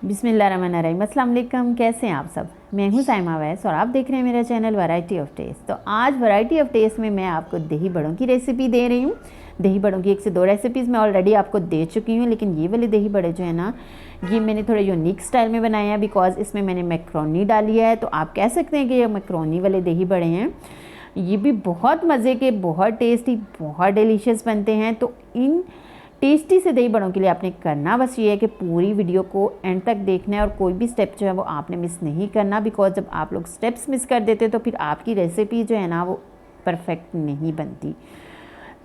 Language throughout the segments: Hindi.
बिस्मिल्लाहिर्रहमानिर्रहीम। अस्सलाम वालेकुम। कैसे हैं आप सब? मैं हूं साइमा वैस और आप देख रहे हैं मेरा चैनल वैरायटी ऑफ टेस्ट। तो आज वैरायटी ऑफ टेस्ट में मैं आपको दही बड़ों की रेसिपी दे रही हूं। दही बड़ों की 1 से 2 रेसिपीज़ मैं ऑलरेडी आपको दे चुकी हूं, लेकिन ये वाले दही बड़े जो है ना, ये मैंने थोड़े यूनिक स्टाइल में बनाए हैं बिकॉज इसमें मैंने मैक्रोनी डाली है। तो आप कह सकते हैं कि ये मैक्रोनी वाले दही बड़े हैं। ये भी बहुत मज़े के, बहुत टेस्टी, बहुत डिलीशियस बनते हैं। तो इन टेस्टी से दही बड़ों के लिए आपने करना बस ये है कि पूरी वीडियो को एंड तक देखना है और कोई भी स्टेप जो है वो आपने मिस नहीं करना, बिकॉज जब आप लोग स्टेप्स मिस कर देते तो फिर आपकी रेसिपी जो है ना वो परफेक्ट नहीं बनती।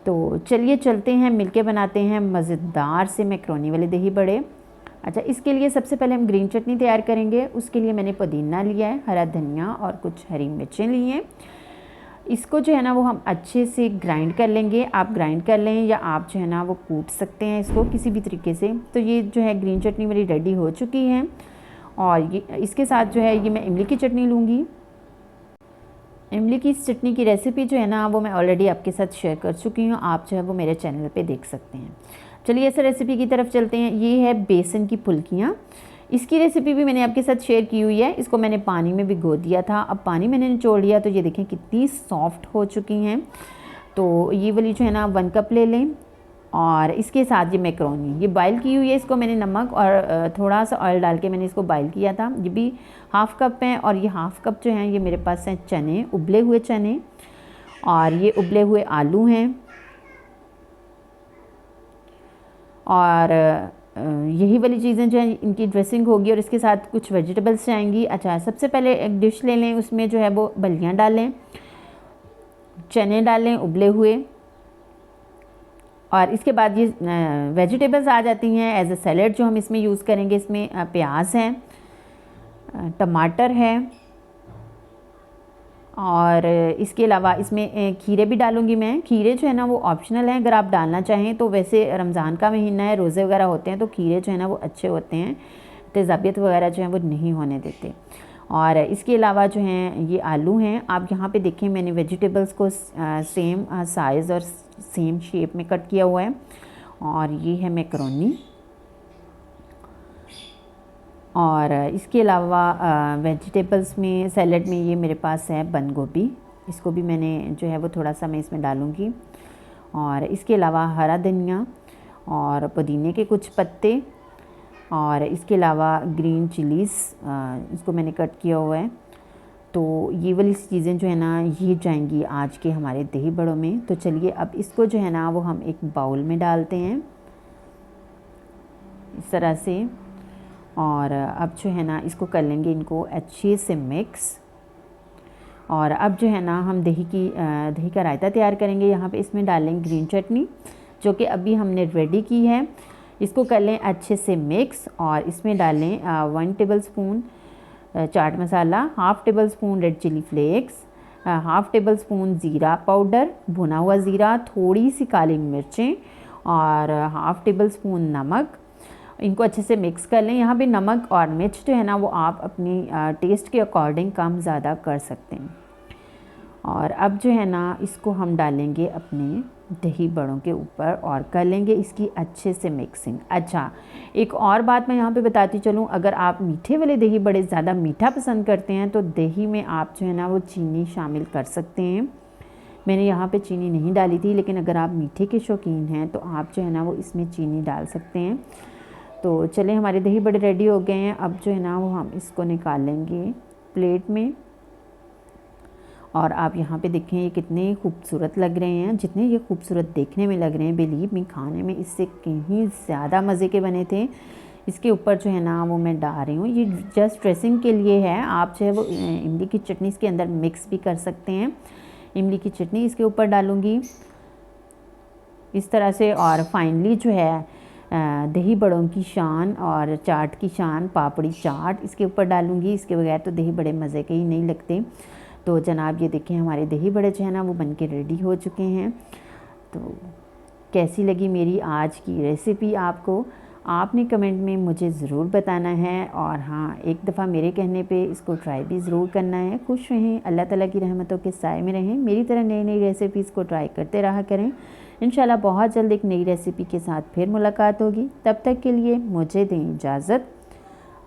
तो चलिए चलते हैं, मिलके बनाते हैं मज़ेदार से मैक्रोनी वाले दही बड़े। अच्छा, इसके लिए सबसे पहले हम ग्रीन चटनी तैयार करेंगे। उसके लिए मैंने पुदीना लिया है, हरा धनिया और कुछ हरी मिर्चें ली हैं। इसको जो है ना वो हम अच्छे से ग्राइंड कर लेंगे। आप ग्राइंड कर लें या आप जो है ना वो कूट सकते हैं इसको किसी भी तरीके से। तो ये जो है ग्रीन चटनी मेरी रेडी हो चुकी है और ये इसके साथ जो है ये मैं इमली की चटनी लूँगी। इमली की इस चटनी की रेसिपी जो है ना वो मैं ऑलरेडी आपके साथ शेयर कर चुकी हूँ, आप जो है वो मेरे चैनल पे देख सकते हैं। चलिए इस रेसिपी की तरफ चलते हैं। ये है बेसन की फुल्कियाँ। इसकी रेसिपी भी मैंने आपके साथ शेयर की हुई है। इसको मैंने पानी में भिगो दिया था, अब पानी मैंने निचोड़ लिया तो ये देखें कितनी सॉफ्ट हो चुकी हैं। तो ये वाली जो है ना 1 कप ले लें और इसके साथ ये मैक्रोनी ये बॉयल की हुई है। इसको मैंने नमक और थोड़ा सा ऑयल डाल के मैंने इसको बॉयल किया था। ये भी 1/2 कप है और ये 1/2 कप जो है ये मेरे पास हैं चने, उबले हुए चने, और ये उबले हुए आलू हैं और यही वाली चीज़ें जो हैं इनकी ड्रेसिंग होगी और इसके साथ कुछ वेजिटेबल्स जाएंगी। अच्छा, सबसे पहले एक डिश ले लें, उसमें जो है वो बलियाँ डालें, चने डालें उबले हुए, और इसके बाद ये वेजिटेबल्स आ जाती हैं एज अ सैलेड जो हम इसमें यूज़ करेंगे। इसमें प्याज है, टमाटर है और इसके अलावा इसमें खीरे भी डालूंगी मैं। खीरे जो है ना वो ऑप्शनल हैं, अगर आप डालना चाहें तो। वैसे रमज़ान का महीना है, रोज़े वगैरह होते हैं तो खीरे जो है ना वो अच्छे होते हैं, तेज़ाबियत वगैरह जो है वो नहीं होने देते। और इसके अलावा जो हैं ये आलू हैं। आप यहाँ पे देखें मैंने वेजिटेबल्स को सेम साइज़ और सेम शेप में कट किया हुआ है। और ये है मैक्रोनी, और इसके अलावा वेजिटेबल्स में सैलड में ये मेरे पास है बंद गोभी। इसको भी मैंने जो है वो थोड़ा सा मैं इसमें डालूँगी। और इसके अलावा हरा धनिया और पुदीने के कुछ पत्ते, और इसके अलावा ग्रीन चिलीज़ इसको मैंने कट किया हुआ है। तो ये वाली चीज़ें जो है ना ये जाएंगी आज के हमारे दही बड़ों में। तो चलिए अब इसको जो है ना वो हम एक बाउल में डालते हैं इस तरह से, और अब जो है ना इसको कर लेंगे इनको अच्छे से मिक्स। और अब जो है ना हम दही का रायता तैयार करेंगे। यहाँ पे इसमें डालेंगे ग्रीन चटनी जो कि अभी हमने रेडी की है। इसको कर लें अच्छे से मिक्स और इसमें डालें 1 tablespoon chaat masala, 1/2 tablespoon red chilli flakes, 1/2 tablespoon ज़ीरा पाउडर, भुना हुआ ज़ीरा, थोड़ी सी काली मिर्चें और 1/2 टेबलस्पून नमक। इनको अच्छे से मिक्स कर लें। यहाँ पे नमक और मिर्च जो है ना वो आप अपनी टेस्ट के अकॉर्डिंग कम ज़्यादा कर सकते हैं। और अब जो है ना इसको हम डालेंगे अपने दही बड़ों के ऊपर और कर लेंगे इसकी अच्छे से मिक्सिंग। अच्छा, एक और बात मैं यहाँ पे बताती चलूँ, अगर आप मीठे वाले दही बड़े ज़्यादा मीठा पसंद करते हैं तो दही में आप जो है ना वो चीनी शामिल कर सकते हैं। मैंने यहाँ पे चीनी नहीं डाली थी, लेकिन अगर आप मीठे के शौकीन हैं तो आप जो है ना वो इसमें चीनी डाल सकते हैं। तो चले हमारे दही बड़े रेडी हो गए हैं। अब जो है ना वो हम इसको निकालेंगे प्लेट में, और आप यहाँ पे देखें ये कितने खूबसूरत लग रहे हैं। जितने ये खूबसूरत देखने में लग रहे हैं, बिलीव मी खाने में इससे कहीं ज़्यादा मज़े के बने थे। इसके ऊपर जो है ना वो मैं डाल रही हूँ, ये जस्ट ड्रेसिंग के लिए है। आप जो है वो इमली की चटनी इसके अंदर मिक्स भी कर सकते हैं। इमली की चटनी इसके ऊपर डालूँगी इस तरह से। और फाइनली जो है दही बड़ों की शान और चाट की शान पापड़ी चाट इसके ऊपर डालूँगी। इसके बगैर तो दही बड़े मज़े के ही नहीं लगते। तो जनाब ये देखें हमारे दही बड़े जो है ना वो बनके रेडी हो चुके हैं। तो कैसी लगी मेरी आज की रेसिपी आपको, आपने कमेंट में मुझे ज़रूर बताना है। और हाँ, एक दफ़ा मेरे कहने पे इसको ट्राई भी ज़रूर करना है। खुश रहें, अल्लाह ताला की रहमतों के साए में रहें। मेरी तरह नई नई रेसिपीज़ को ट्राई करते रहा करें। इंशाल्लाह बहुत जल्द एक नई रेसिपी के साथ फिर मुलाकात होगी। तब तक के लिए मुझे दें इजाज़त।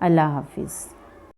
अल्लाह हाफिज़।